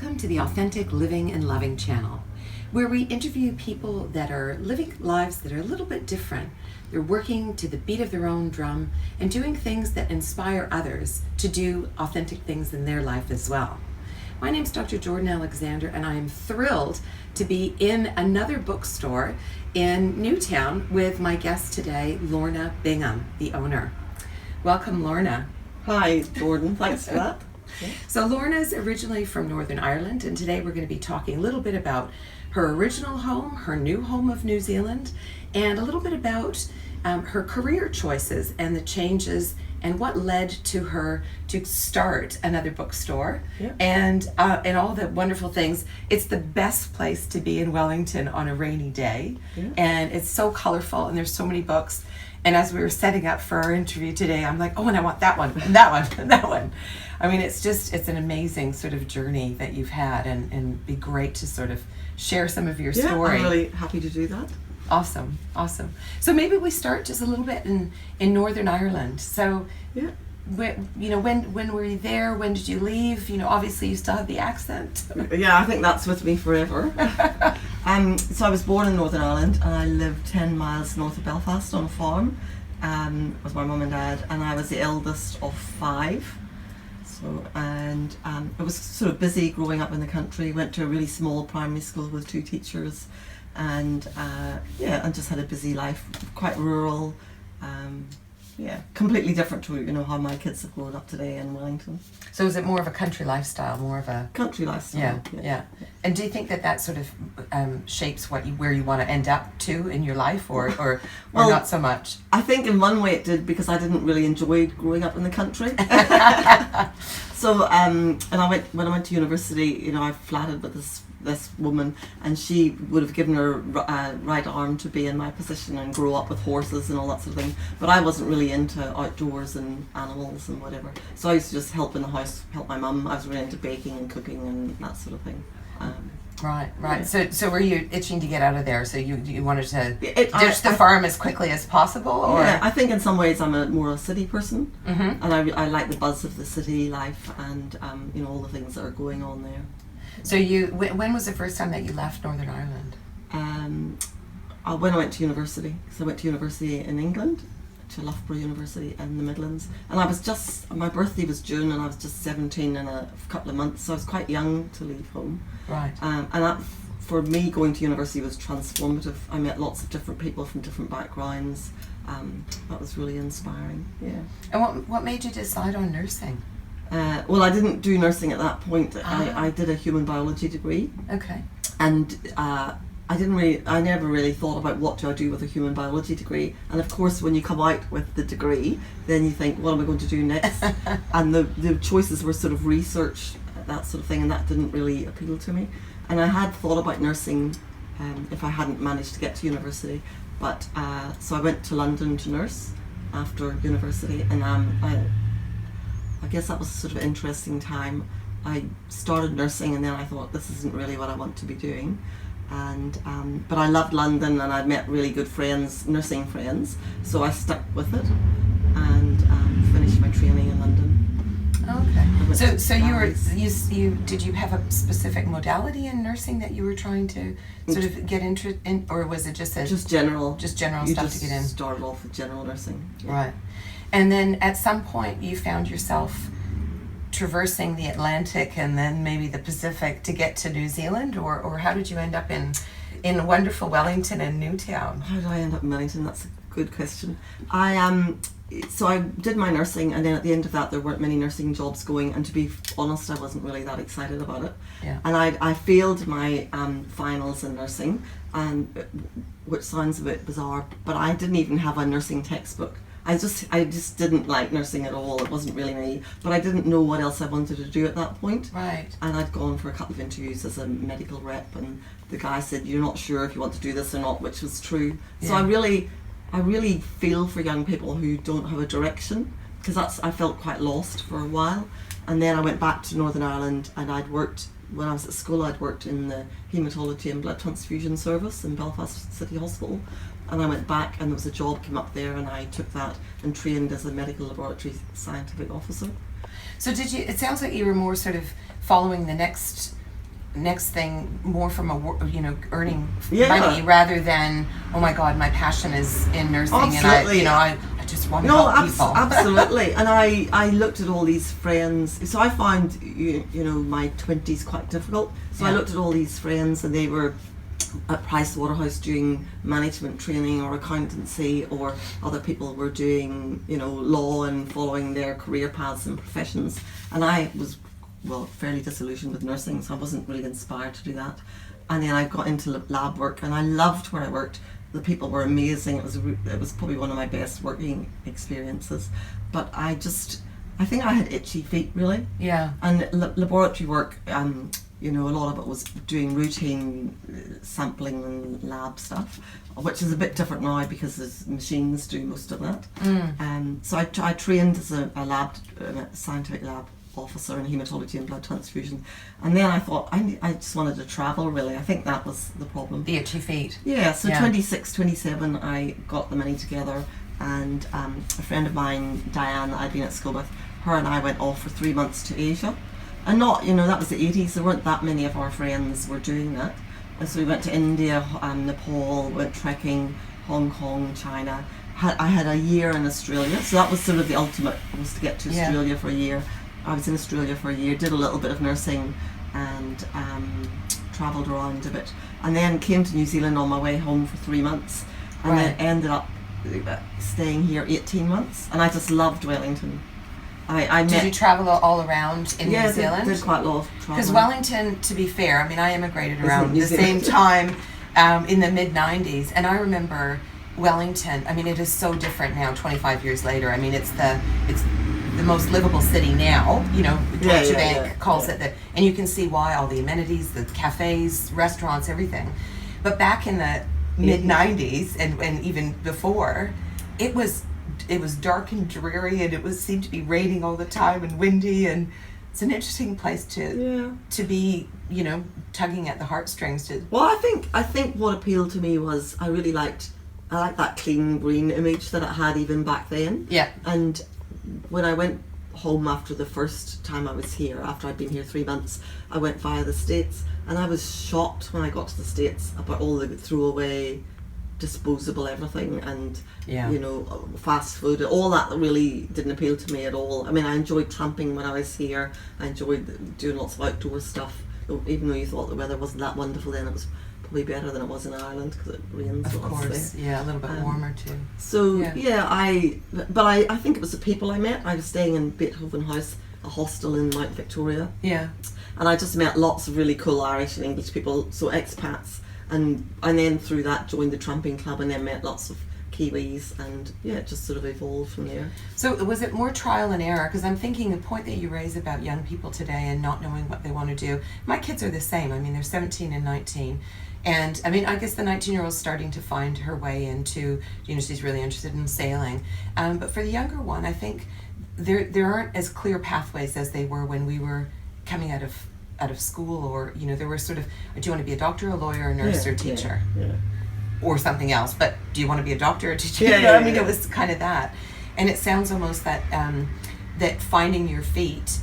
Welcome to the Authentic Living and Loving channel, where we interview people that are living lives that are a little bit different. They're working to the beat of their own drum and doing things that inspire others to do authentic things in their life as well. My name's Dr. Jordan Alexander, and I am thrilled to be in Another Bookstore in Newtown with my guest today, Lorna Bingham, the owner. Welcome, Lorna. Hi, Jordan. Thanks for that. So Lorna's originally from Northern Ireland, and today we're going to be talking a little bit about her original home, her new home of New Zealand, and a little bit about her career choices and the changes and what led to her to start Another Bookstore, and all the wonderful things. It's the best place to be in Wellington on a rainy day, and it's so colorful, and there's so many books. And as we were setting up for our interview today, I'm like, oh, and I want that one, and that one, and that one. I mean, it's an amazing sort of journey that you've had, and be great to sort of share some of your story. I'm really happy to do that. Awesome. So maybe we start just a little bit in Northern Ireland. So, when were you there? When did you leave? Obviously you still have the accent. Yeah, I think that's with me forever. So I was born in Northern Ireland, and I lived 10 miles north of Belfast on a farm with my mum and dad, and I was the eldest of 5. So, and it was sort of busy growing up in the country. Went to a really small primary school with 2 teachers, and and just had a busy life, quite rural. Completely different to how my kids have grown up today in Wellington. So is it more of a country lifestyle, more of a country lifestyle? Yeah. And do you think that sort of shapes where you want to end up to in your life, or not so much? I think in one way it did, because I didn't really enjoy growing up in the country. So and when I went to university, I flatted with this woman, and she would have given her right arm to be in my position and grow up with horses and all that sort of thing. But I wasn't really into outdoors and animals and whatever. So I used to just help in the house, help my mum. I was really into baking and cooking and that sort of thing. Right. Yeah. So were you itching to get out of there? So you wanted to ditch the farm as quickly as possible? Or? Yeah, I think in some ways I'm more a city person, and I like the buzz of the city life and all the things that are going on there. So when was the first time that you left Northern Ireland? When I went to university. So I went to university in England, to Loughborough University in the Midlands, and my birthday was June, and I was just 17 in a couple of months, so I was quite young to leave home. Right. And that, for me, going to university was transformative. I met lots of different people from different backgrounds. That was really inspiring. Yeah. And what made you decide on nursing? Well, I didn't do nursing at that point. I did a human biology degree. Okay. And I never really thought about what do I do with a human biology degree. And of course, when you come out with the degree, then you think, what am I going to do next? And the choices were sort of research, that sort of thing, and that didn't really appeal to me. And I had thought about nursing if I hadn't managed to get to university. But so I went to London to nurse after university, and I guess that was a sort of interesting time. I started nursing, and then I thought, this isn't really what I want to be doing. And but I loved London, and I met really good friends, nursing friends, so I stuck with it and finished my training in London. Okay. So did you have a specific modality in nursing that you were trying to sort of get in, or was it just general stuff to get in? Started off with general nursing. Yeah. Right. And then at some point you found yourself traversing the Atlantic and then maybe the Pacific to get to New Zealand, or how did you end up in wonderful Wellington and Newtown? How did I end up in Wellington? That's a good question. So I did my nursing, and then at the end of that there weren't many nursing jobs going, and to be honest, I wasn't really that excited about it. Yeah. And I failed my finals in nursing, which sounds a bit bizarre, but I didn't even have a nursing textbook. I just didn't like nursing at all. It wasn't really me, but I didn't know what else I wanted to do at that point. Right. And I'd gone for a couple of interviews as a medical rep, and the guy said, you're not sure if you want to do this or not, which was true. Yeah. So I really feel for young people who don't have a direction, because I felt quite lost for a while. And then I went back to Northern Ireland, and when I was at school, I'd worked in the haematology and blood transfusion service in Belfast City Hospital. And I went back, and there was a job came up there, and I took that and trained as a medical laboratory scientific officer. So it sounds like you were more sort of following the next next thing more from earning Yeah. money rather than, oh my God, my passion is in nursing. Absolutely. And I just want to No, help people. absolutely. And I looked at all these friends. So I found my 20s quite difficult. So I Yeah. looked at all these friends, and they were at Price Waterhouse doing management training or accountancy, or other people were doing law and following their career paths and professions. And I was fairly disillusioned with nursing, so I wasn't really inspired to do that. And then I got into lab work, and I loved where I worked. The people were amazing. It was probably one of my best working experiences. But I think I had itchy feet, really. Yeah. And laboratory work, a lot of it was doing routine sampling and lab stuff, which is a bit different now because there's machines do most of that. So I trained as a scientific lab officer in haematology and blood transfusion, and then I thought I just wanted to travel, really. I think that was the problem. The itchy feet. Yeah, so 26, 27, I got the money together, and a friend of mine, Diane, that I'd been at school with, her and I went off for 3 months to Asia. And that was the 80s, there weren't that many of our friends were doing that. And so we went to India, Nepal, went trekking, Hong Kong, China. I had a year in Australia, so that was sort of the ultimate, was to get to Australia for a year. I was in Australia for a year, did a little bit of nursing, and travelled around a bit. And then came to New Zealand on my way home for 3 months, and then ended up staying here 18 months. And I just loved Wellington. Did you travel all around in New Zealand? Yeah, did quite a lot of travel. Because Wellington, to be fair, I mean, I immigrated around New the Zealand. same time in the mid-90s, and I remember Wellington. I mean, it is so different now, 25 years later. I mean, it's the most livable city now. Deutsche Bank calls it that, and you can see why. All the amenities, the cafes, restaurants, everything. But back in the mid-90s and even before, it was dark and dreary, and it seemed to be raining all the time and windy, and it's an interesting place to be, tugging at the heartstrings. Well, I think what appealed to me was I liked that clean green image that it had even back then. Yeah. And when I went home after the first time I was here, after I'd been here 3 months, I went via the States, and I was shocked when I got to the States about all the throwaway, disposable everything, and fast food. All that really didn't appeal to me at all. I mean, I enjoyed tramping when I was here. I enjoyed doing lots of outdoor stuff. Even though you thought the weather wasn't that wonderful then, it was probably better than it was in Ireland because it rains. Of course, a little bit warmer too. So I think it was the people I met. I was staying in Beethoven House, a hostel in Mount Victoria. Yeah. And I just met lots of really cool Irish and English people, so expats. And then through that joined the tramping club, and then met lots of Kiwis, and it just sort of evolved from there. So was it more trial and error? Because I'm thinking the point that you raise about young people today and not knowing what they want to do. My kids are the same. I mean, they're 17 and 19. And I mean, I guess the 19-year-old's starting to find her way into, she's really interested in sailing. But for the younger one, I think there aren't as clear pathways as they were when we were coming out of school, or there were sort of, do you want to be a doctor, a lawyer, a nurse, or a teacher, or something else? But do you want to be a doctor or a teacher? It was kind of that, and it sounds almost that that finding your feet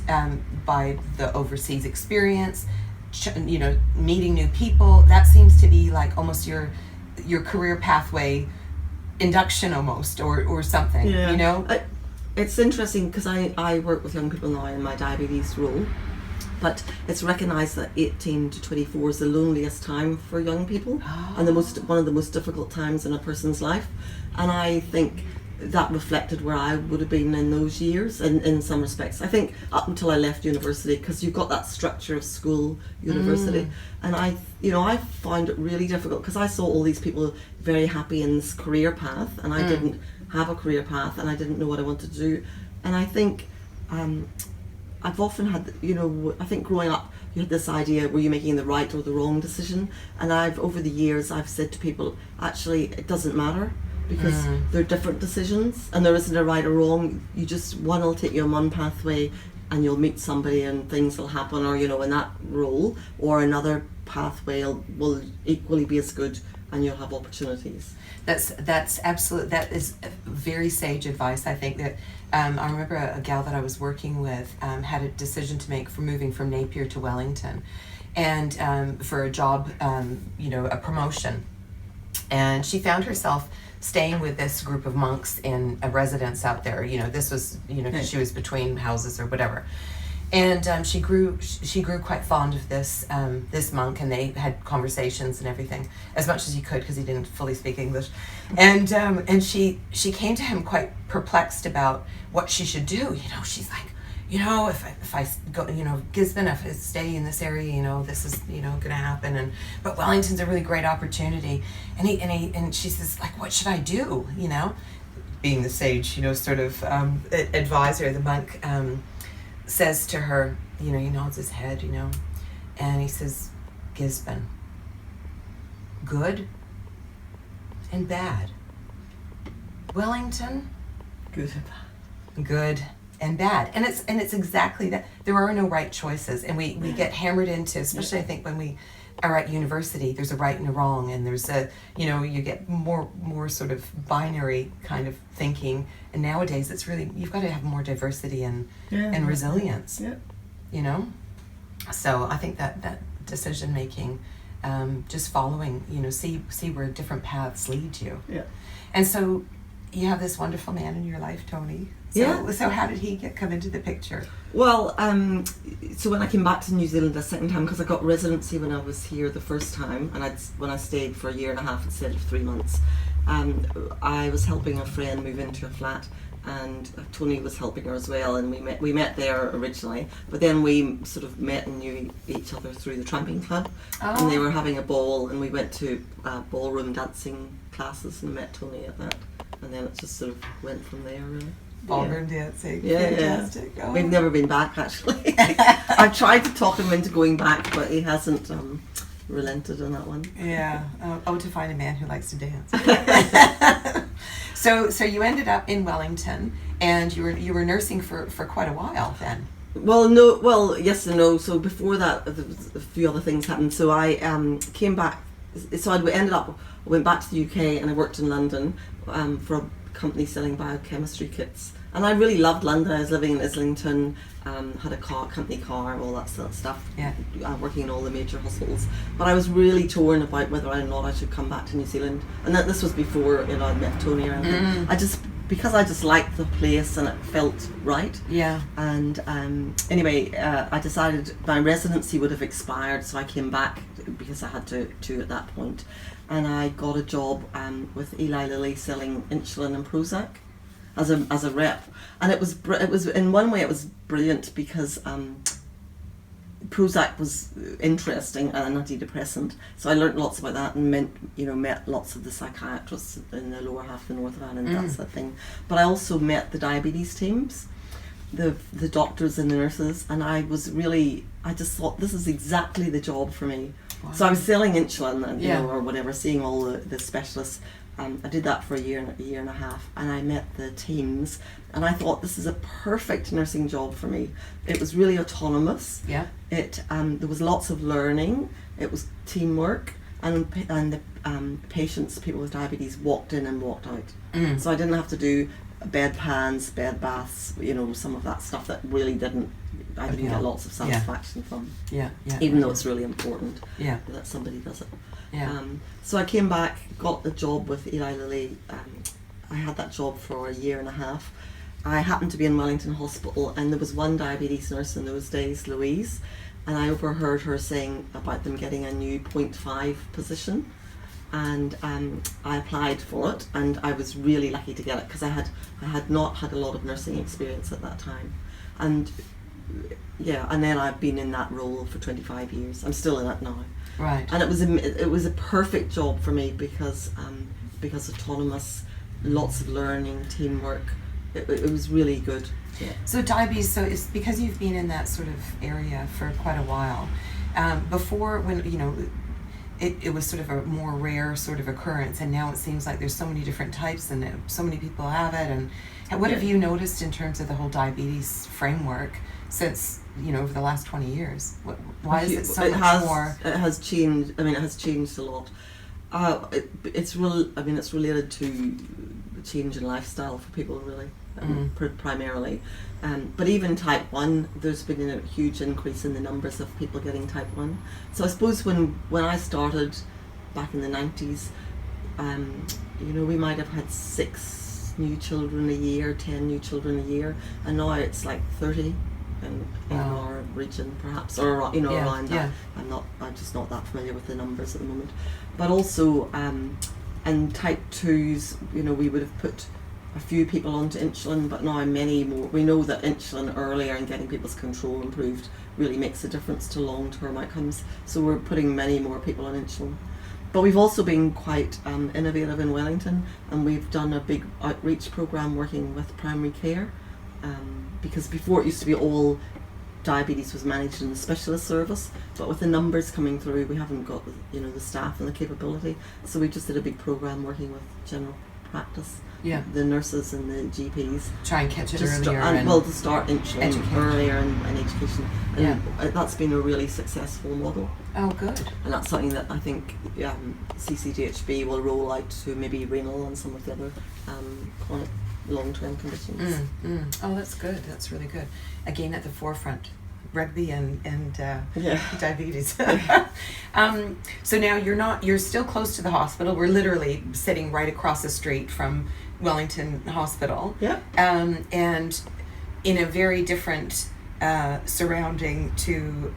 by the overseas experience, meeting new people, that seems to be like almost your career pathway induction almost, or something. It's interesting because I work with young people now in my diabetes role. But it's recognised that 18 to 24 is the loneliest time for young people, and one of the most difficult times in a person's life. And I think that reflected where I would have been in those years, in some respects. I think up until I left university, because you've got that structure of school, university, and I found it really difficult because I saw all these people very happy in this career path, and I didn't have a career path, and I didn't know what I wanted to do. And I think I've often had, I think growing up, you had this idea, were you making the right or the wrong decision? And over the years, I've said to people, actually, it doesn't matter, because they're different decisions, and there isn't a right or wrong. One will take you on one pathway, and you'll meet somebody and things will happen, or, in that role, or another pathway will equally be as good, and you'll have opportunities. That is very sage advice. I think that I remember a gal that I was working with had a decision to make for moving from Napier to Wellington, and for a job, a promotion. And she found herself staying with this group of monks in a residence out there. This was, 'cause she was between houses or whatever. And she grew quite fond of this monk, and they had conversations and everything as much as he could, because he didn't fully speak English. And she came to him quite perplexed about what she should do. She's like, if I go, Gisborne, if I stay in this area, this is, going to happen. But Wellington's a really great opportunity. And she says, like, what should I do? Being the sage, sort of advisor, the monk says to her, he nods his head, and he says, Gisborne, good and bad. Wellington, Good and bad. Good and bad. And it's exactly that. There are no right choices, and we get hammered into, especially I think when we are at university, there's a right and a wrong, and there's you get more sort of binary kind of thinking. And nowadays it's really, you've got to have more diversity and resilience. Yeah. So I think that decision making, just following, see where different paths lead you. Yeah. And so you have this wonderful man in your life, Tony. So how did he come into the picture? Well, so when I came back to New Zealand a second time, because I got residency when I was here the first time, and when I stayed for a year and a half instead of 3 months, I was helping a friend move into a flat, and Tony was helping her as well, and we met there originally, but then we sort of met and knew each other through the tramping club, and they were having a ball, and we went to ballroom dancing classes and met Tony at that, and then it just sort of went from there, really. Ballroom dancing. Yeah, Fantastic. yeah. Oh. We've never been back, actually. I've tried to talk him into going back, but he hasn't relented on that one. Yeah. To find a man who likes to dance. So you ended up in Wellington, and you were nursing for quite a while then. Well, yes and no. So before that, there was a few other things happened. So I came back. So I went back to the UK, and I worked in London for a company selling biochemistry kits. And I really loved London. I was living in Islington, had a company car, all that sort of stuff. Yeah. Working in all the major hospitals. But I was really torn about whether or not I should come back to New Zealand. And this was before I met Tony or anything. Because I just liked the place and it felt right. Yeah. And anyway, I decided my residency would have expired, so I came back because I had to at that point. And I got a job with Eli Lilly selling insulin and Prozac as a rep, and it was in one way it was brilliant because Prozac was interesting and an antidepressant, so I learnt lots about that and met lots of the psychiatrists in the lower half of the Northern Island, that sort of thing. But I also met the diabetes teams, the doctors and the nurses, and I just thought this is exactly the job for me. Wow. So I was selling insulin and or whatever, seeing all the specialists. I did that for a year and a half, and I met the teams, and I thought this is a perfect nursing job for me. It was really autonomous. Yeah. There was lots of learning. It was teamwork, and the patients, people with diabetes, walked in and walked out. So I didn't have to do bed pans, bed baths, some of that stuff that really I didn't get lots of satisfaction from. Yeah. Even though it's really important that somebody does it. Yeah. So I came back, got a job with Eli Lilly. I had that job for a year and a half. I happened to be in Wellington Hospital, and there was one diabetes nurse in those days, Louise, and I overheard her saying about them getting a new 0.5 position, and I applied for it, and I was really lucky to get it because I had not had a lot of nursing experience at that time, and then I've been in that role for 25 years. I'm still in it now. Right. And it was a perfect job for me because autonomous, lots of learning, teamwork. It was really good. Yeah. So diabetes. So it's because you've been in that sort of area for quite a while. Before, when it was sort of a more rare sort of occurrence, and now it seems like there's so many different types, and so many people have it. And what have you noticed in terms of the whole diabetes framework since over the last 20 years? Why is it so much more? It has changed. I mean, it has changed a lot. It's related to the change in lifestyle for people, really. primarily. But even type 1, there's been a huge increase in the numbers of people getting type 1. So I suppose when I started back in the 90s, we might have had 6 new children a year, 10 new children a year, and now it's like 30 in our region perhaps, or around that. I'm just not that familiar with the numbers at the moment. But also in type 2s, we would have put a few people onto insulin, but now many more. We know that insulin earlier and getting people's control improved really makes a difference to long-term outcomes. So we're putting many more people on insulin. But we've also been quite innovative in Wellington, and we've done a big outreach program working with primary care, because before it used to be all diabetes was managed in the specialist service, but with the numbers coming through, we haven't got the staff and the capability. So we just did a big program working with general practice, the nurses and the GPs. Try and catch it earlier. To start insulin earlier in education. And that's been a really successful model. Oh, good. And that's something that I think CCDHB will roll out to maybe renal and some of the other chronic long-term conditions. Oh, that's good. That's really good. Again, at the forefront. Rugby and diabetes. So now you're still close to the hospital. We're literally sitting right across the street from Wellington Hospital. Yeah. And in a very different surrounding to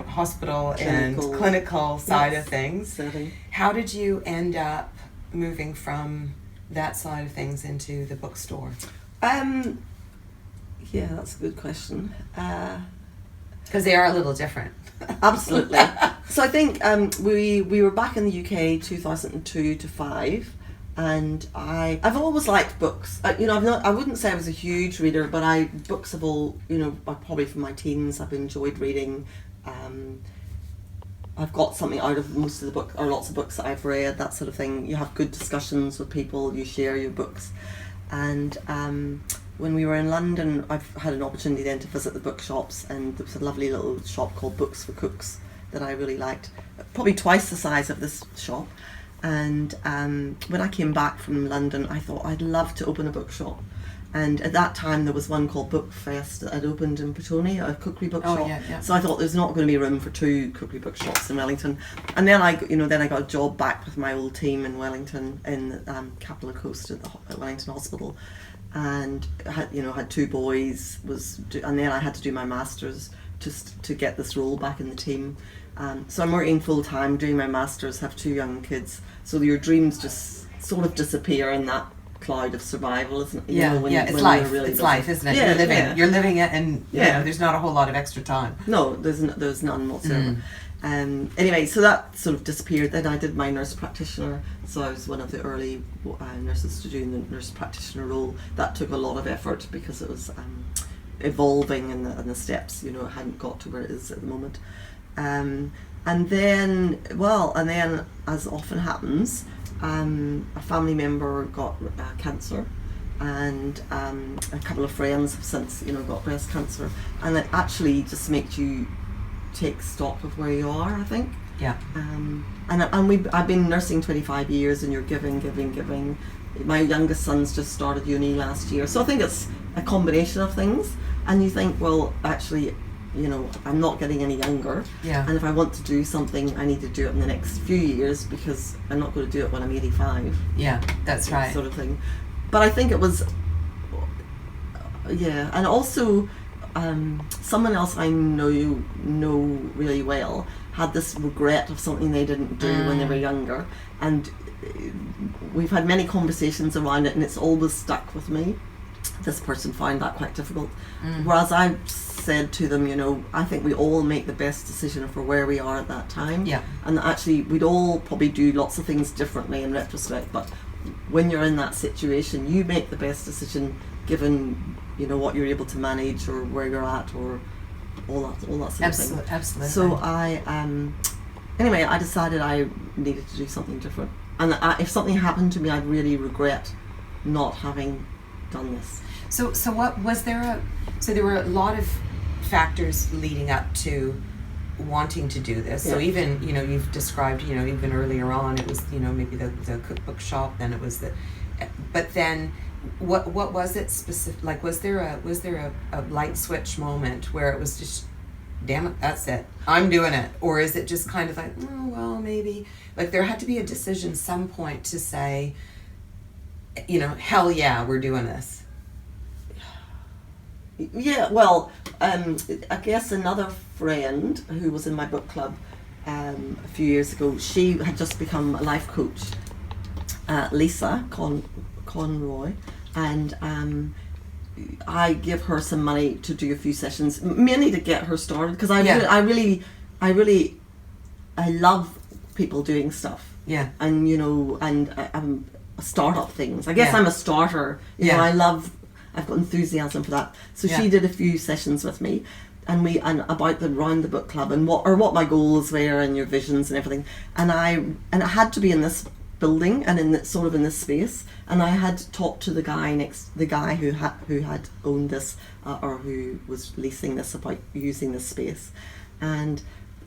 hospital and clinical side of things. Setting. How did you end up moving from that side of things into the bookstore? Yeah, that's a good question. Because they are a little different. Absolutely. So I think we were back in the UK 2002 to 5, and I've always liked books. I wouldn't say I was a huge reader, but books have all, probably from my teens I've enjoyed reading. I've got something out of most of the book, or lots of books that I've read, that sort of thing. You have good discussions with people, you share your books, and when we were in London, I've had an opportunity then to visit the bookshops, and there was a lovely little shop called Books for Cooks that I really liked, probably twice the size of this shop. And when I came back from London, I thought I'd love to open a bookshop. And at that time there was one called Bookfest that had opened in Petone, a cookery bookshop. Oh, yeah. So I thought there's not going to be room for 2 cookery bookshops in Wellington. And then I got a job back with my old team in Wellington, in Capital Coast at Wellington Hospital. And had 2 boys, and then I had to do my masters just to get this role back in the team. So I'm working full time, doing my masters, have 2 young kids. So your dreams just sort of disappear in that cloud of survival, isn't it? It's life. It's life, isn't it? You're living it, and there's not a whole lot of extra time. No, there's none whatsoever. Anyway, so that sort of disappeared. Then I did my nurse practitioner, so I was one of the early nurses to do the nurse practitioner role. That took a lot of effort because it was evolving, and the steps, it hadn't got to where it is at the moment. And then as often happens, a family member got cancer, and a couple of friends have since got breast cancer, and it actually just makes you take stock of where you are, I think. Yeah. I've been nursing 25 years, and you're giving. My youngest son's just started uni last year, so I think it's a combination of things. And you think, well, actually, I'm not getting any younger. Yeah. And if I want to do something, I need to do it in the next few years, because I'm not going to do it when I'm 85. Yeah, that's right. Sort of thing. But I think it was, and also someone else I know really well had this regret of something they didn't do when they were younger, and we've had many conversations around it, and it's always stuck with me. This person found that quite difficult, whereas I said to them, I think we all make the best decision for where we are at that time, and actually we'd all probably do lots of things differently in retrospect, but when you're in that situation, you make the best decision given what you're able to manage, or where you're at, or all that sort of thing. Absolutely. So I decided I needed to do something different, and if something happened to me, I'd really regret not having done this. So what was there? So there were a lot of factors leading up to wanting to do this. So even you've described even earlier on, it was maybe the cookbook shop, then it was but then what was it specific? Like, was there a light switch moment where it was just, damn it, that's it, I'm doing it, or is it just kind of like, oh well, maybe, like there had to be a decision some point to say, hell yeah, we're doing this. Yeah, well, I guess another friend who was in my book club a few years ago, she had just become a life coach, Lisa Conroy, and I give her some money to do a few sessions, mainly to get her started, because I love people doing stuff. Yeah. And I'm startup things. I guess I'm a starter. I've got enthusiasm for that. So she did a few sessions with me, and about around the book club and what my goals were and your visions and everything. And it had to be in this building and in this space. And I had talked to the guy who had owned this or who was leasing this, about using this space, and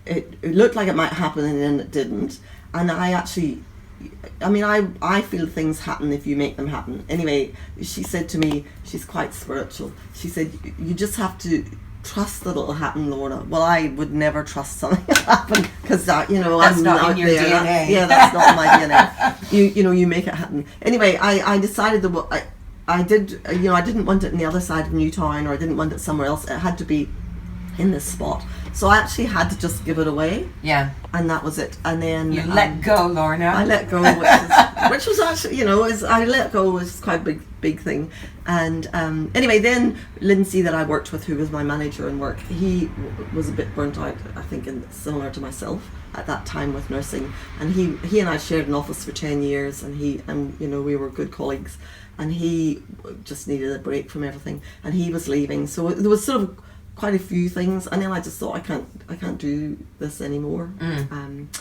it looked like it might happen, and then it didn't. And I feel things happen if you make them happen. Anyway, she said to me, she's quite spiritual, she said, you just have to trust that it'll happen, Lorna. Well, I would never trust something to happen, because that's I'm not in your DNA. That's not my DNA. You make it happen. Anyway, I decided that I didn't want it in the other side of Newtown, or I didn't want it somewhere else. It had to be in this spot. So I actually had to just give it away. Yeah. And that was it. And then you let go, Lorna. I let go, which was actually, I let go was quite a big thing. And anyway, then Lindsay, that I worked with, who was my manager in work, he was a bit burnt out, I think, similar to myself at that time with nursing. And he and I shared an office for 10 years, and we were good colleagues. And he just needed a break from everything, and he was leaving. So there was sort of quite a few things, and then I just thought, I can't do this anymore.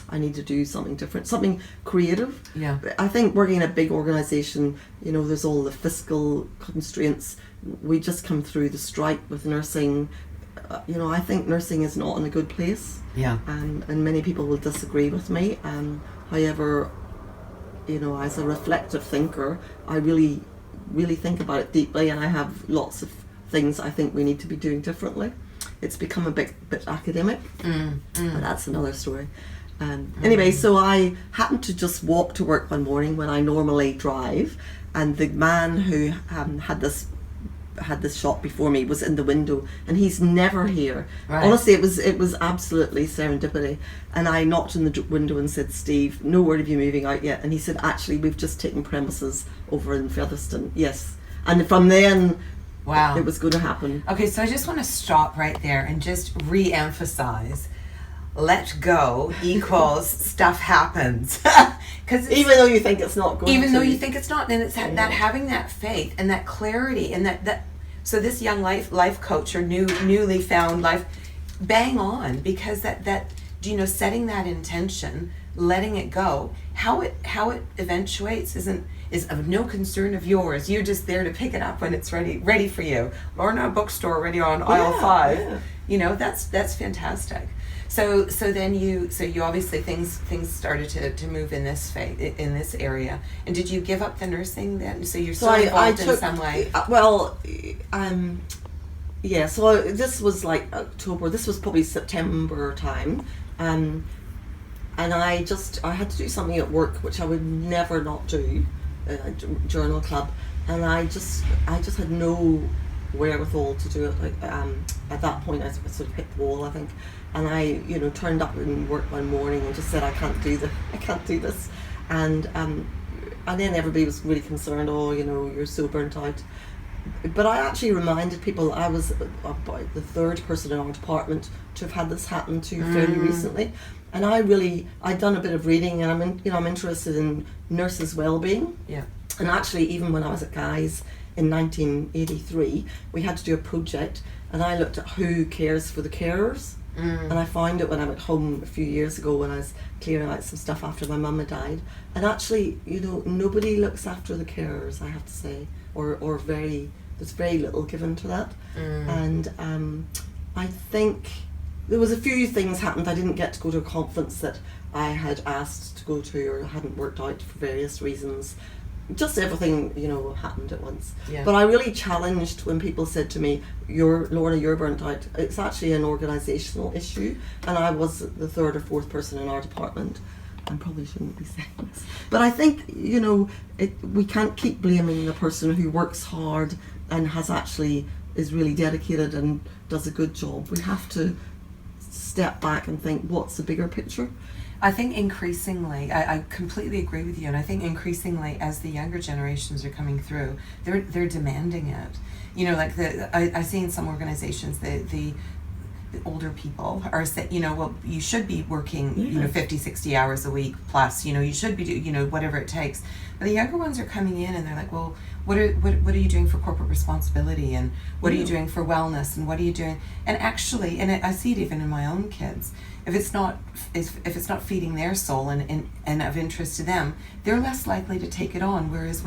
I need to do something different, something creative. Yeah. I think working in a big organisation, there's all the fiscal constraints. We just come through the strike with nursing. I think nursing is not in a good place. Yeah. And many people will disagree with me. However, as a reflective thinker, I really, really think about it deeply, and I have lots of things I think we need to be doing differently. It's become a bit academic, but that's another story. Anyway, so I happened to just walk to work one morning when I normally drive, and the man who had this shop before me was in the window, and he's never here. Right. Honestly, it was absolutely serendipity. And I knocked on the window and said, Steve, no word of you moving out yet? And he said, actually, we've just taken premises over in Featherston. Yes. And from then, wow, it was going to happen. Okay, so I just want to stop right there and just re-emphasize, let go equals stuff happens. Even though you think it's not going to. Even though you think it's not, then it's that having that faith and that clarity, and that so this young life coach, or newly found life, bang on, because that setting that intention, letting it go, how it eventuates is of no concern of yours. You're just there to pick it up when it's ready for you. Lorna Bookstore, ready on aisle 5. Yeah. That's fantastic. So then you obviously things started to move in this in this area. And did you give up the nursing then? So you're still involved in some way. Yeah. So this was like October. This was probably September time. And I had to do something at work which I would never not do, a journal club, and I just had no wherewithal to do it. Like at that point, I sort of hit the wall, I think, and I turned up in work one morning and just said, I can't do this, and then everybody was really concerned. Oh, you're so burnt out. But I actually reminded people I was about the third person in our department to have had this happen to fairly recently. And I'd done a bit of reading, and I'm interested in nurses' well-being. Yeah. And actually, even when I was at Guy's in 1983, we had to do a project, and I looked at who cares for the carers. And I found it when I went home a few years ago when I was clearing out some stuff after my mum had died. And actually, nobody looks after the carers, I have to say, or there's very little given to that. And I think there was a few things happened. I didn't get to go to a conference that I had asked to go to or hadn't worked out for various reasons. just everything, happened at once. Yeah. But I really challenged when people said to me, Lorna, you're burnt out. It's actually an organisational issue, and I was the third or fourth person in our department. I probably shouldn't be saying this. But I think, we can't keep blaming the person who works hard and is really dedicated and does a good job. We have to step back and think, what's the bigger picture? I think increasingly, I completely agree with you, and I think increasingly as the younger generations are coming through, they're demanding it. Like I see in some organizations the older people are saying, well, you should be working, 50, 60 hours a week plus, you should be doing, whatever it takes. But the younger ones are coming in and they're like, well, what are you doing for corporate responsibility, and what are you doing for wellness, and what are you doing? And actually, and I see it even in my own kids, if it's not feeding their soul and of interest to them, they're less likely to take it on. Whereas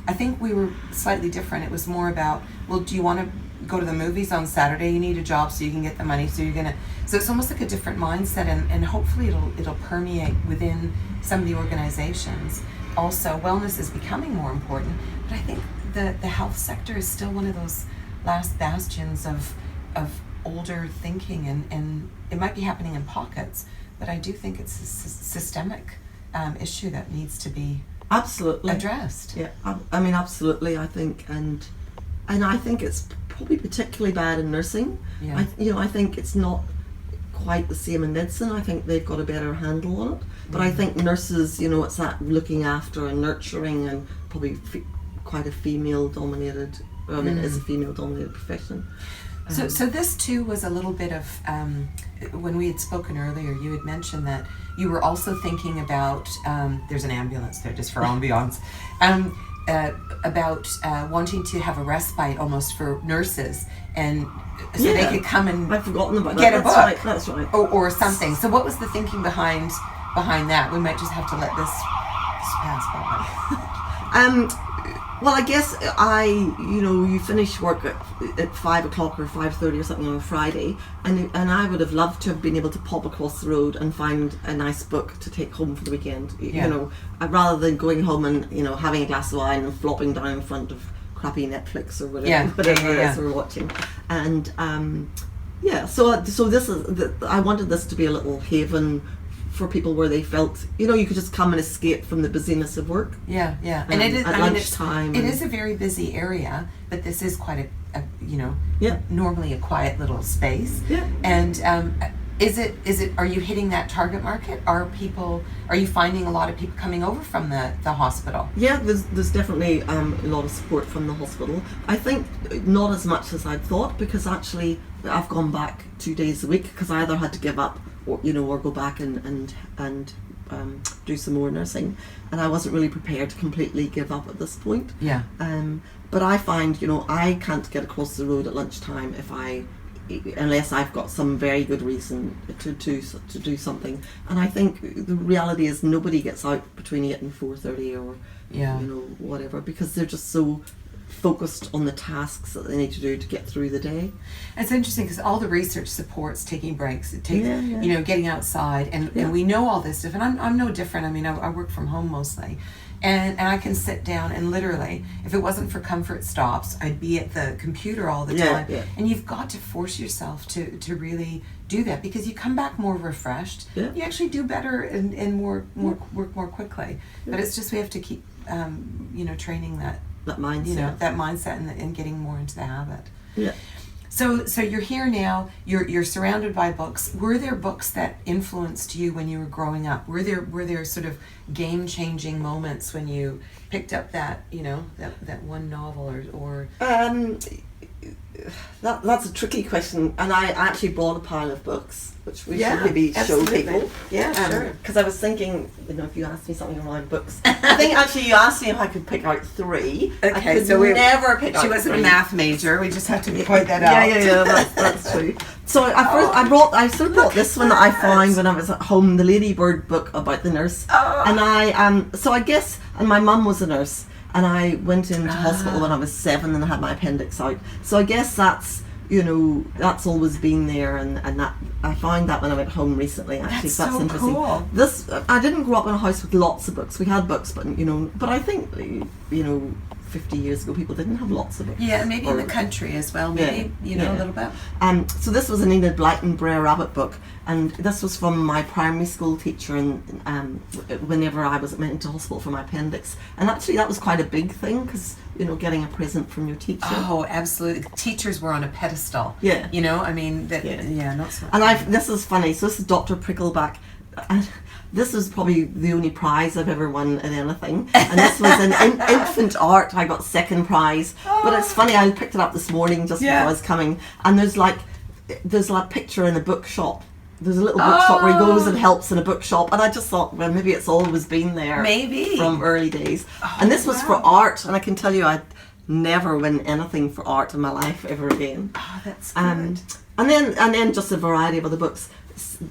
I think we were slightly different. It was more about, well, do you want to go to the movies on Saturday? You need a job so you can get the money, so it's almost like a different mindset, and hopefully it'll permeate within some of the organizations. Also, wellness is becoming more important, but I think the health sector is still one of those last bastions of older thinking, and it might be happening in pockets, but I do think it's a systemic issue that needs to be absolutely addressed. Yeah, I mean, absolutely. I think, and I think it's probably particularly bad in nursing. Yeah. I think it's not quite the same in medicine. I think they've got a better handle on it. But I think nurses, it's that looking after and nurturing, and probably quite a female-dominated. It is a female-dominated profession. So this too was a little bit of, when we had spoken earlier, you had mentioned that you were also thinking about, there's an ambulance there just for ambiance, about wanting to have a respite almost for nurses, and so they could come and I've forgotten about get that. a book. Right, that's right. Or something. So what was the thinking behind that? We might just have to let this pass by. Well, I guess you finish work at 5 o'clock or 5:30 or something on a Friday, and I would have loved to have been able to pop across the road and find a nice book to take home for the weekend. Rather than going home and having a glass of wine and flopping down in front of crappy Netflix or whatever it is we're watching. And so this is I wanted this to be a little haven for people where they felt, you could just come and escape from the busyness of work. Yeah. And it is, at lunchtime. It is a very busy area, but this is quite a normally a quiet little space. Yeah. And are you hitting that target market? Are you finding a lot of people coming over from the hospital? Yeah, there's definitely a lot of support from the hospital. I think not as much as I'd thought, because actually I've gone back 2 days a week because I either had to give up or go back and do some more nursing, and I wasn't really prepared to completely give up at this point. Yeah. But I find I can't get across the road at lunchtime unless I've got some very good reason to do something. And I think the reality is nobody gets out between 8 and 4:30 or whatever, because they're just so focused on the tasks that they need to do to get through the day. It's interesting because all the research supports taking breaks. It takes getting outside, and we know all this stuff. And I'm no different. I mean, I work from home mostly, and I can sit down and literally, if it wasn't for comfort stops, I'd be at the computer all the time. Yeah. And you've got to force yourself to really do that, because you come back more refreshed. Yeah. You actually do better and work more quickly. Yeah. But it's just we have to keep training that mindset. That mindset and getting more into the habit. Yeah. So you're here now, you're surrounded by books. Were there books that influenced you when you were growing up? Were there sort of game-changing moments when you picked up that one novel or That's a tricky question, and I actually brought a pile of books, which we should maybe show people. Yeah, sure. Because I was thinking, if you asked me something around books, I think actually you asked me if I could pick out 3. Okay, I could so never pick out 3. She wasn't a math major. We just have to point that out. Yeah, that's true. So I brought this one that I found when I was at home, the Ladybird book about the nurse, and and my mum was a nurse. And I went into hospital when I was 7 and I had my appendix out. So I guess that's that's always been there, and that I found that when I went home recently. Actually, That's so interesting. cool. I didn't grow up in a house with lots of books. We had books, but I think 50 years ago people didn't have lots of books. Yeah, maybe in the country as well. Maybe a little bit. So this was an Enid Blyton Brer Rabbit book, and this was from my primary school teacher, and whenever I was went into hospital for my appendix, and actually that was quite a big thing because getting a present from your teacher. Oh, absolutely. Teachers were on a pedestal. Yeah. Not so. And this is funny. So this is Dr. Prickleback. And this is probably the only prize I've ever won in anything. And this was in infant art. I got second prize. But it's funny, I picked it up this morning just before I was coming. And there's a picture in a bookshop. There's a little bookshop where he goes and helps in a bookshop. And I just thought, well, maybe it's always been there. Maybe. From early days. And this was for art. And I can tell you, I'd never win anything for art in my life ever again. Oh, that's good. And then just a variety of other books.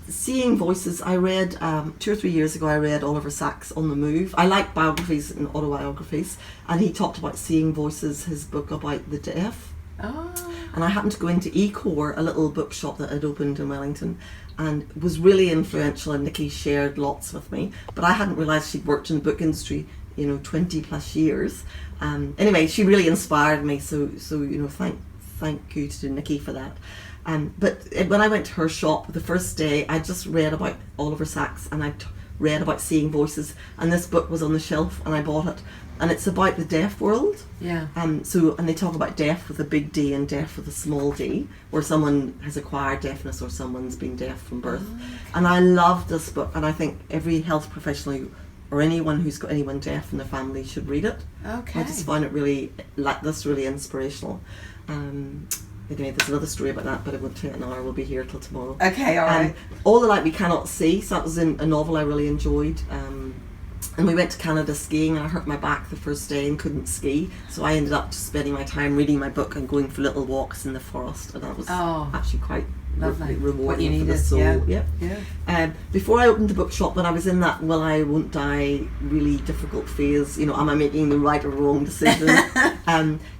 Seeing Voices, I read 2 or 3 years ago. I read Oliver Sacks' On the Move. I like biographies and autobiographies, and he talked about Seeing Voices, his book about the deaf. Oh. And I happened to go into Ecor, a little bookshop that had opened in Wellington, and was really influential, and Nikki shared lots with me, but I hadn't realised she'd worked in the book industry 20 plus years. Anyway, she really inspired me, so thank you to Nikki for that. But when I went to her shop the first day, I just read about Oliver Sacks, and I read about Seeing Voices, and this book was on the shelf, and I bought it, and it's about the deaf world. Yeah. And they talk about deaf with a big D and deaf with a small d, where someone has acquired deafness or someone's been deaf from birth. Oh, okay. And I love this book, and I think every health professional or anyone who's got anyone deaf in the family should read it. Okay. I just find it really inspirational. Anyway, there's another story about that, but I won't tell it now. We'll be here till tomorrow. Okay, all right. All the Light We Cannot See. So that was a novel I really enjoyed. And we went to Canada skiing, and I hurt my back the first day and couldn't ski. So I ended up just spending my time reading my book and going for little walks in the forest, and that was actually quite lovely. Rewarding for the soul. Yeah. Before I opened the bookshop, when I was in that Will I Won't Die really difficult phase, am I making the right or wrong decision?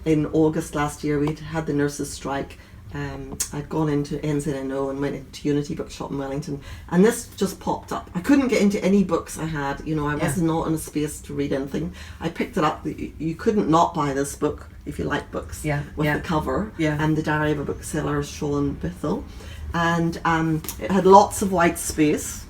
In August last year, we'd had the nurses' strike. I'd gone into NZNO and went into Unity Bookshop in Wellington, and this just popped up. I couldn't get into any books I had. I was not in a space to read anything. I picked it up. You couldn't not buy this book if you like books. With the cover and the Diary of a Bookseller, Sean Bithell, and it had lots of white space.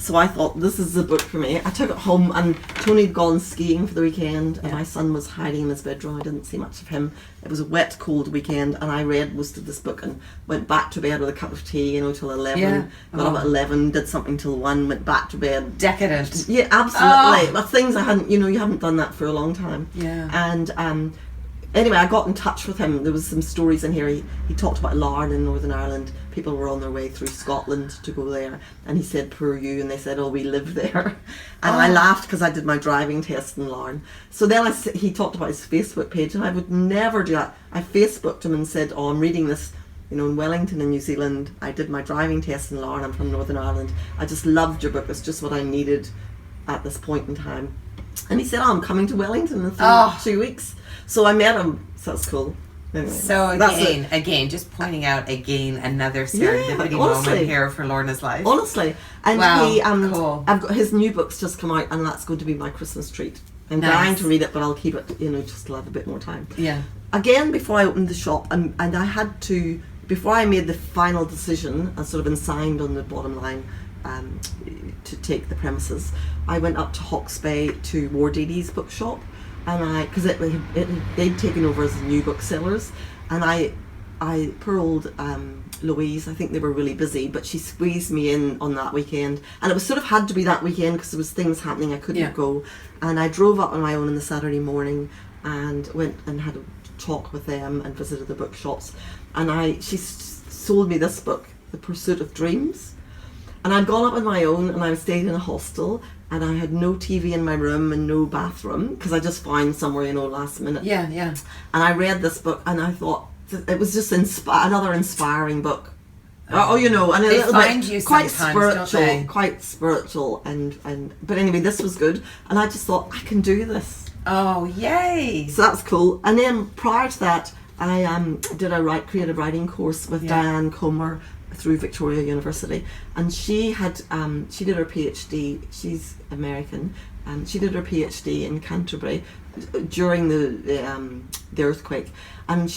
So I thought, this is the book for me. I took it home, and Tony had gone skiing for the weekend, and my son was hiding in his bedroom. I didn't see much of him. It was a wet, cold weekend, and I read most of this book and went back to bed with a cup of tea, till 11. Got up at 11, did something till 1, went back to bed. Decadent. Yeah, absolutely. But things I hadn't, you haven't done that for a long time. Yeah. And anyway, I got in touch with him. There was some stories in here. He talked about Larne in Northern Ireland. People were on their way through Scotland to go there, and he said, poor you, and they said, oh, we live there. And I laughed because I did my driving test in Larne. So then he talked about his Facebook page, and I would never do that. I Facebooked him and said, oh, I'm reading this, in Wellington in New Zealand. I did my driving test in Larne. I'm from Northern Ireland. I just loved your book. It's just what I needed at this point in time. And he said, oh, I'm coming to Wellington in 2 weeks. So I met him. So that's cool. Anyway, so again, just pointing out another serendipity moment here for Lorna's life. Honestly, and cool. I've got his new book's just come out, and that's going to be my Christmas treat. I'm dying to read it, but I'll keep it, just to have a bit more time. Yeah. Again, before I opened the shop, and I had to, before I made the final decision and sort of been signed on the bottom line to take the premises, I went up to Hawke's Bay to Wardadi's bookshop. And because they'd taken over as new booksellers, and I poor old Louise, I think they were really busy, but she squeezed me in on that weekend, and it was sort of had to be that weekend because there was things happening I couldn't go, and I drove up on my own on the Saturday morning and went and had a talk with them and visited the bookshops, and she sold me this book, The Pursuit of Dreams, and I'd gone up on my own, and I stayed in a hostel. And I had no TV in my room and no bathroom because I just found somewhere, last minute. Yeah. And I read this book, and I thought it was just another inspiring book. And a little bit quite spiritual, and but anyway, this was good, and I just thought I can do this. Oh, yay! So that's cool. And then prior to that, I did a creative writing course with Diane Comer through Victoria University, and she did her PhD. She's American, and she did her PhD in Canterbury during the earthquake, and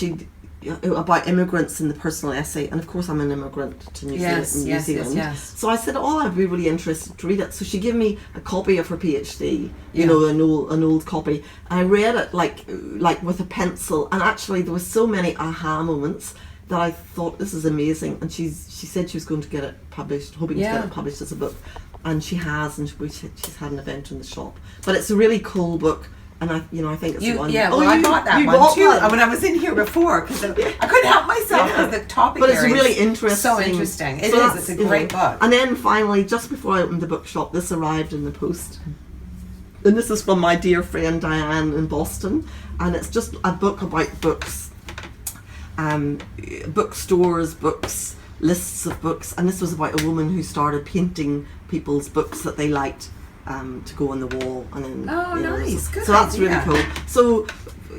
about immigrants in the personal essay. And of course, I'm an immigrant to New Zealand. Yes. So I said, I'd be really interested to read it. So she gave me a copy of her PhD, an old copy. And I read it like with a pencil. And actually, there was so many aha moments that I thought, this is amazing. And she said she was going to get it published, hoping to get it published as a book. And she has, and she's had an event in the shop. But it's a really cool book. And I think it's one. Yeah, well, I bought that one too when I was in here before, because I couldn't help myself because the topic. But it's really interesting. So interesting. It is. It's a great book. And then finally, just before I opened the bookshop, this arrived in the post. And this is from my dear friend Diane in Boston, and it's just a book about books, bookstores, books, lists of books, and this was about a woman who started painting people's books that they liked. To go on the wall, and then nice. Good so that's idea. really cool. So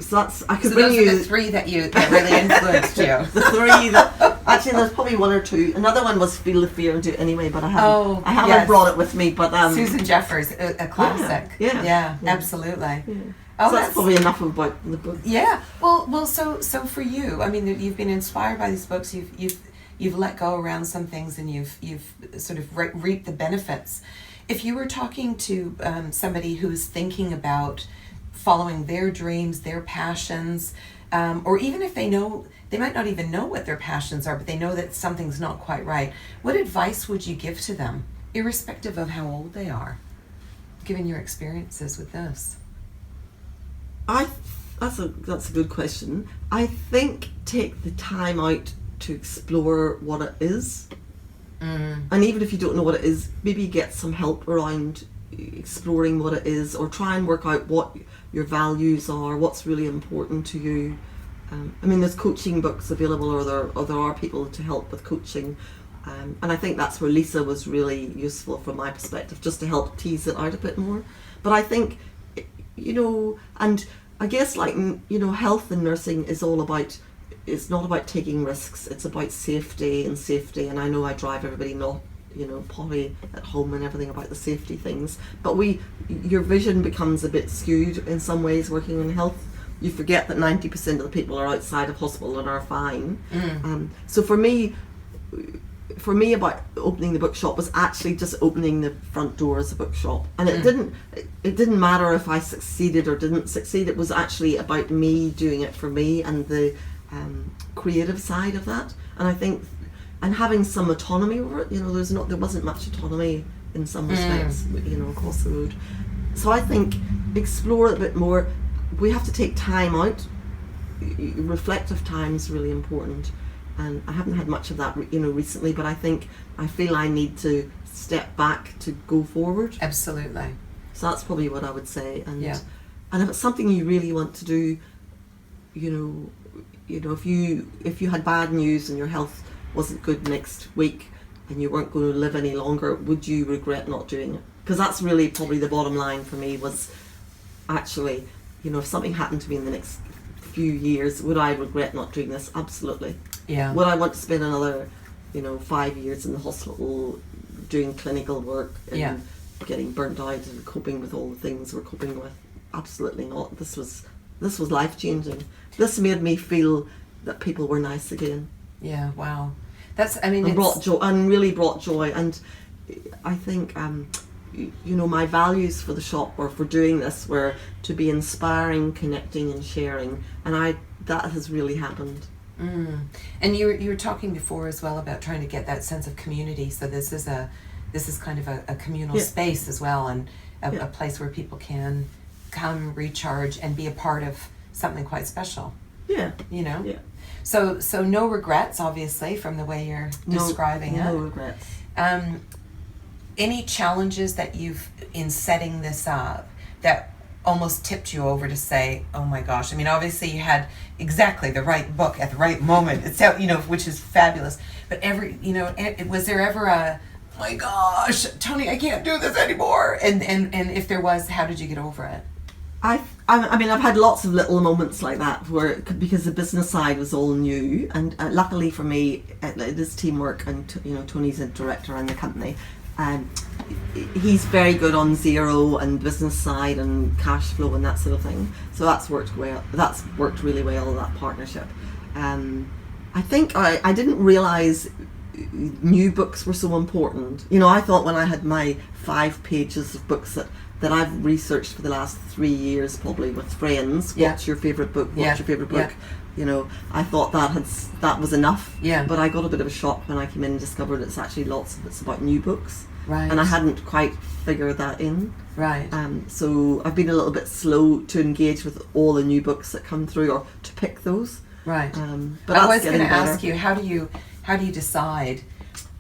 that's I could bring those you are the three that really influenced you. The three that actually there's probably one or two. Another one was Feel the Fear and Do It Anyway, but I haven't brought it with me. But Susan Jeffers, a classic. Yeah, Absolutely. Yeah. Oh, so that's probably enough about the book. Yeah. Well. So for you, I mean, you've been inspired by these books. You've let go around some things, and you've sort of reaped the benefits. If you were talking to somebody who's thinking about following their dreams, their passions, or even if they might not even know what their passions are, but they know that something's not quite right, what advice would you give to them, irrespective of how old they are, given your experiences with this? That's a good question. I think take the time out to explore what it is. And even if you don't know what it is, maybe get some help around exploring what it is, or try and work out what your values are, what's really important to you. I mean, there's coaching books available, or there are people to help with coaching. And I think that's where Lisa was really useful from my perspective, just to help tease it out a bit more. But I think, and I guess health and nursing is all about, it's not about taking risks, it's about safety. And I know I drive everybody not, potty at home and everything about the safety things, but your vision becomes a bit skewed in some ways working in health. You forget that 90% of the people are outside of hospital and are fine. So for me about opening the bookshop was actually just opening the front door as a bookshop, and it didn't matter if I succeeded or didn't succeed. It was actually about me doing it for me, and the creative side of that, and I think, and having some autonomy over it. There wasn't much autonomy in some respects, across the road. So I think explore it a bit more. We have to take time out. Reflective time is really important, and I haven't had much of that, recently. But I feel I need to step back to go forward. Absolutely. So that's probably what I would say. And if it's something you really want to do, if you had bad news and your health wasn't good next week and you weren't going to live any longer, would you regret not doing it? Because that's really probably the bottom line for me, was actually, if something happened to me in the next few years, would I regret not doing this? Absolutely. Yeah. Would I want to spend another 5 years in the hospital doing clinical work and getting burnt out and coping with all the things we're coping with? Absolutely not. This was life changing. This made me feel that people were nice again. Yeah, wow. Really brought joy. And I think my values for the shop, or for doing this, were to be inspiring, connecting and sharing, and that has really happened. And you were talking before as well about trying to get that sense of community. So this is kind of a communal space as well, and a place where people can come, recharge, and be a part of something quite special. Yeah. So no regrets, obviously, from the way you're describing it. No regrets. Any challenges that you've, in setting this up, that almost tipped you over to say, oh my gosh, I mean, obviously you had exactly the right book at the right moment, it's out, which is fabulous, but was there ever a, oh my gosh, Tony, I can't do this anymore, and if there was, how did you get over it? I mean, I've had lots of little moments like that where, because the business side was all new, and luckily for me, it is teamwork, and Tony's a director in the company, and he's very good on zero and business side and cash flow and that sort of thing. So that's worked well. That's worked really well, that partnership. I think I didn't realise new books were so important. I thought when I had my 5 pages of books that I've researched for the last 3 years, probably with friends. Yeah. What's your favourite book? What's your favourite book? Yeah. I thought that was enough. Yeah. But I got a bit of a shock when I came in and discovered it's actually lots of it's about new books. Right. And I hadn't quite figured that in. Right. So I've been a little bit slow to engage with all the new books that come through, or to pick those. Right. But I that's was going to getting better. ask you, how do you decide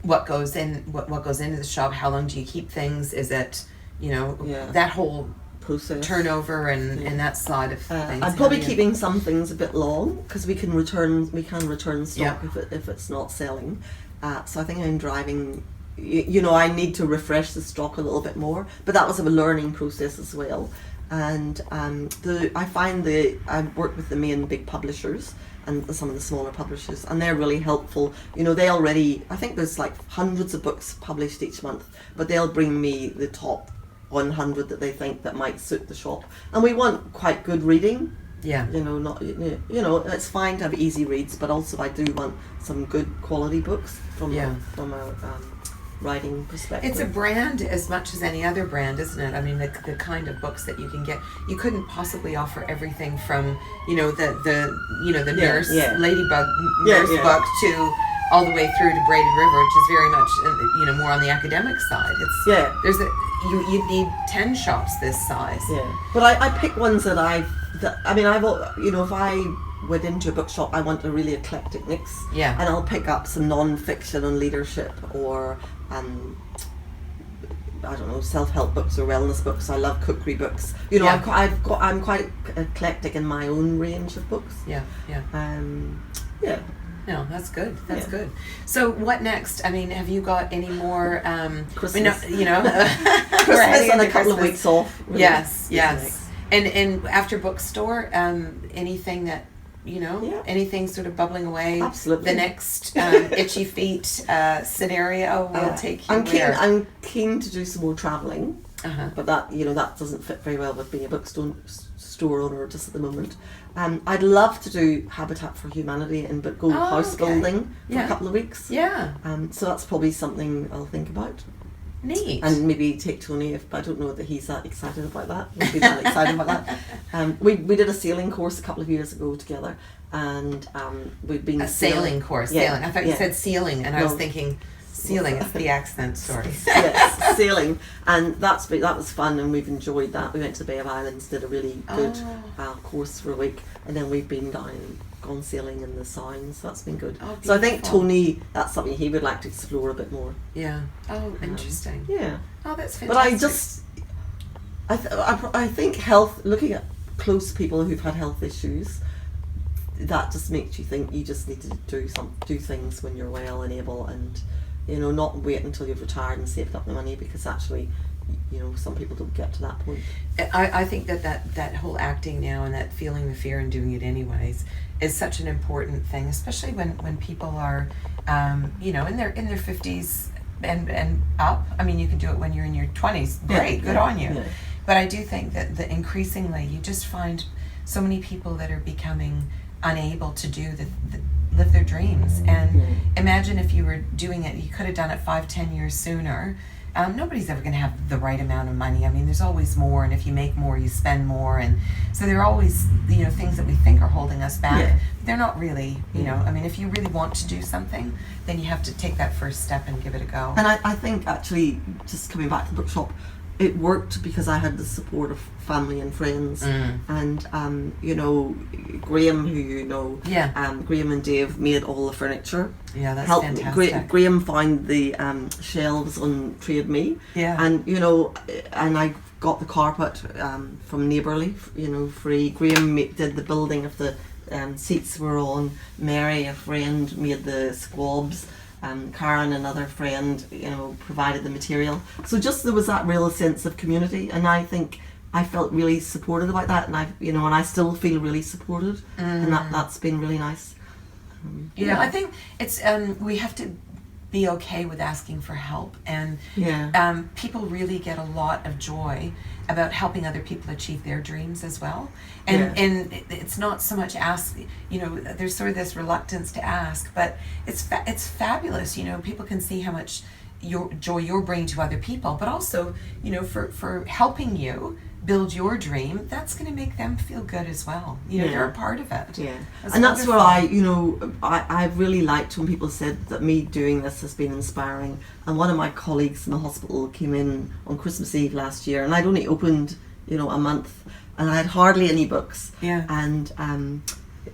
what goes into the shop? How long do you keep things? Is it that whole process, turnover and that side of things? I'm probably keeping some things a bit long because we can return stock if it's not selling. So I think I'm driving. I need to refresh the stock a little bit more, but that was a learning process as well. And I find I work with the main big publishers and some of the smaller publishers, and they're really helpful. They already, I think there's like hundreds of books published each month, but they'll bring me the top 100 that they think that might suit the shop, and we want quite good reading. Yeah. It's fine to have easy reads, but also I do want some good quality books from a writing perspective. It's a brand as much as any other brand, isn't it? I mean, the kind of books that you can get, you couldn't possibly offer everything from the nurse ladybug nurse book to all the way through to Braided River, which is very much more on the academic side. You need 10 shops this size. Yeah, but I pick ones that if I went into a bookshop, I want a really eclectic mix. Yeah. And I'll pick up some non-fiction on leadership, or self-help books or wellness books. I love cookery books. I'm quite eclectic in my own range of books. Yeah. Yeah. No, that's good. That's good. So what next? I mean, have you got any more Christmas. Christmas and a couple of weeks off. Really. Yes. And after bookstore, anything that anything sort of bubbling away? Absolutely. The next itchy feet scenario will take you I'm keen to do some more travelling, but that that doesn't fit very well with being a bookstore owner just at the moment. I'd love to do Habitat for Humanity and go house building for a couple of weeks. Yeah. So that's probably something I'll think about. Neat. And maybe take Tony, if I don't know that he's that excited about that. We'll be that excited about that. We did a sailing course a couple of years ago together, and we've been a sailing course. Yeah. Sailing. I thought you said sealing, and I was thinking sealing. It's the accent. Sorry. Yes, sailing, and that was fun, and we've enjoyed that. We went to the Bay of Islands, did a really good course for a week, and then we've been gone sailing in the Sounds. So that's been good. So I think Tony, that's something he would like to explore a bit more. Yeah. Oh, interesting. Yeah. Oh, that's fantastic. But I think health, looking at close people who've had health issues, that just makes you think you just need to do things when you're well and able, and not wait until you've retired and saved up the money, because actually some people don't get to that point. I think that whole acting now and that feeling the fear and doing it anyways is such an important thing, especially when people are in their 50s and up. I mean, you can do it when you're in your 20s. Great, good on you. Yeah. But I do think that increasingly you just find so many people that are becoming unable to live their dreams. And imagine if you were doing it, you could have done it 5-10 years sooner. Nobody's ever going to have the right amount of money. I mean, there's always more, and if you make more, you spend more, and so there are always things that we think are holding us back. Yeah. They're not really. I mean, if you really want to do something, then you have to take that first step and give it a go. And I think actually, just coming back to the bookshop, it worked because I had the support of family and friends, and Graham, who Graham and Dave made all the furniture. Yeah, that's fantastic. Graham found the shelves on Trade Me, and and I got the carpet from Neighbourly, free. Graham did the building of the seats were on. Mary, a friend, made the squabs. Karen, another friend, provided the material. So just there was that real sense of community, and I think I felt really supported about that, and I still feel really supported, and that's been really nice. I think it's we have to be okay with asking for help, and people really get a lot of joy about helping other people achieve their dreams as well. And it's not so much ask, there's sort of this reluctance to ask, but it's fabulous. People can see how much joy you're bringing to other people, but also, for helping you build your dream, that's going to make them feel good as well. They're a part of it. Yeah, That's and that's wonderful. where I really liked when people said that me doing this has been inspiring. And one of my colleagues in the hospital came in on Christmas Eve last year, and I'd only opened, a month, and I had hardly any books. Yeah. And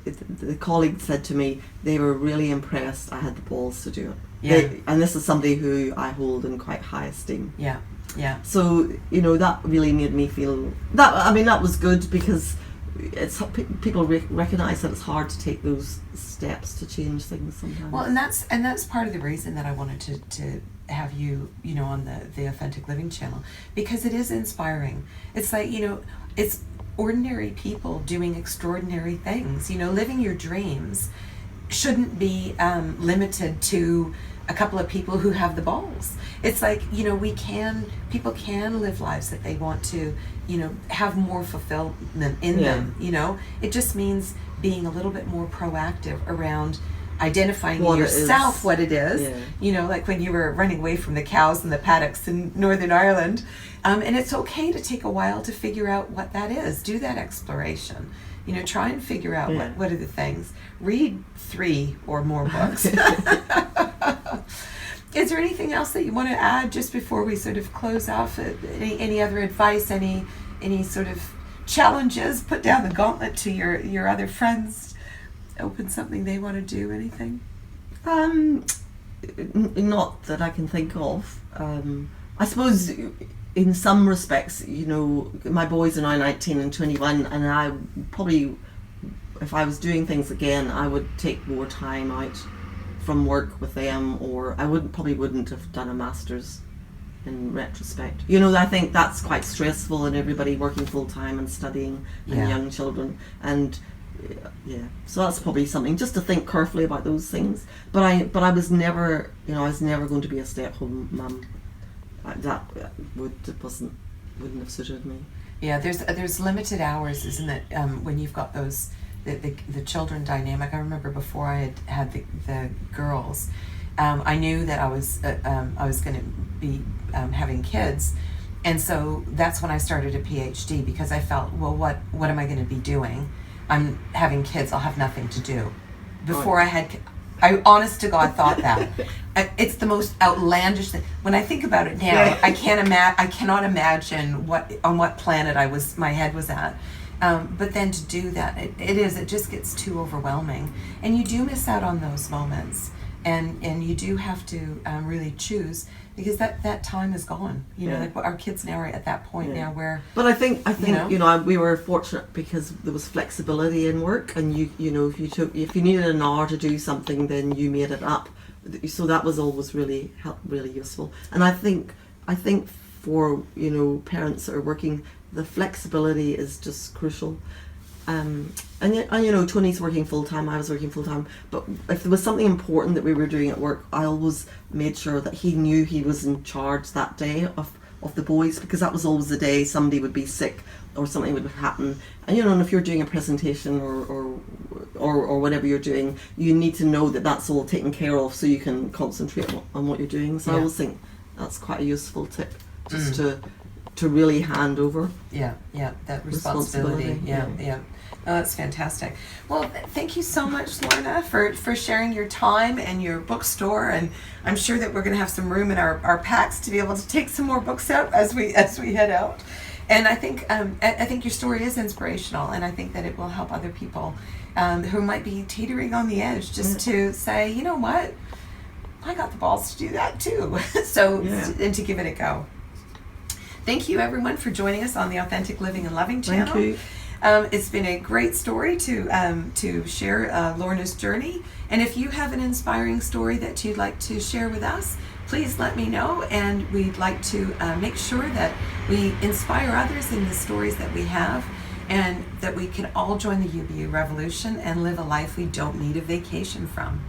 the colleague said to me they were really impressed I had the balls to do it. Yeah. And this is somebody who I hold in quite high esteem. Yeah. Yeah. So, that really made me feel that was good, because people recognize that it's hard to take those steps to change things sometimes. Well, and that's part of the reason that I wanted to have you, on the Authentic Living channel, because it is inspiring. It's like, it's ordinary people doing extraordinary things. Living your dreams shouldn't be limited to a couple of people who have the balls. It's like, people can live lives that they want to, have more fulfillment in them, It just means being a little bit more proactive around identifying yourself what it is. Yeah. Like when you were running away from the cows in the paddocks in Northern Ireland. And it's okay to take a while to figure out what that is. Do that exploration. Try and figure out what are the things. Read 3 or more books. Is there anything else that you want to add just before we sort of close off? Any other advice? Any sort of challenges? Put down the gauntlet to your other friends. Open something they want to do. Anything? Not that I can think of. I suppose in some respects, my boys are now 19 and 21, and I probably, if I was doing things again, I would take more time out from work with them, or I wouldn't have done a master's in retrospect. I think that's quite stressful, and everybody working full time and studying, and young children, and so that's probably something just to think carefully about those things. But I was never, going to be a stay-at-home mum. That wouldn't have suited me. Yeah, there's limited hours, isn't it? When you've got those the children dynamic. I remember before I had the girls, I knew that I was going to be having kids, and so that's when I started a PhD, because I felt, well, what am I going to be doing? I'm having kids. I'll have nothing to do. Before I honest to God thought that. It's the most outlandish thing. When I think about it now, I cannot imagine on what planet my head was at. But then to do that, it just gets too overwhelming, and you do miss out on those moments, and you do have to really choose, because that time is gone. Like our kids now are at that point now where. But I think we were fortunate because there was flexibility in work, and if you needed an hour to do something, then you made it up. So that was always really useful. And I think for parents that are working, the flexibility is just crucial. And Tony's working full time, I was working full time, but if there was something important that we were doing at work, I always made sure that he knew he was in charge that day of the boys, because that was always the day somebody would be sick or something would happen. And and if you're doing a presentation or whatever you're doing, you need to know that that's all taken care of, so you can concentrate on what you're doing. So I always think that's quite a useful tip, just to really hand over. That responsibility. Yeah. Oh, that's fantastic. Well, thank you so much, Lorna, for sharing your time and your bookstore. And I'm sure that we're going to have some room in our packs to be able to take some more books out as we head out. And I think your story is inspirational, and I think that it will help other people who might be teetering on the edge, just to say, you know what, I got the balls to do that too. And to give it a go. Thank you, everyone, for joining us on the Authentic Living and Loving channel. Thank you. It's been a great story to share Lorna's journey. And if you have an inspiring story that you'd like to share with us, please let me know. And we'd like to make sure that we inspire others in the stories that we have, and that we can all join the UBU revolution and live a life we don't need a vacation from.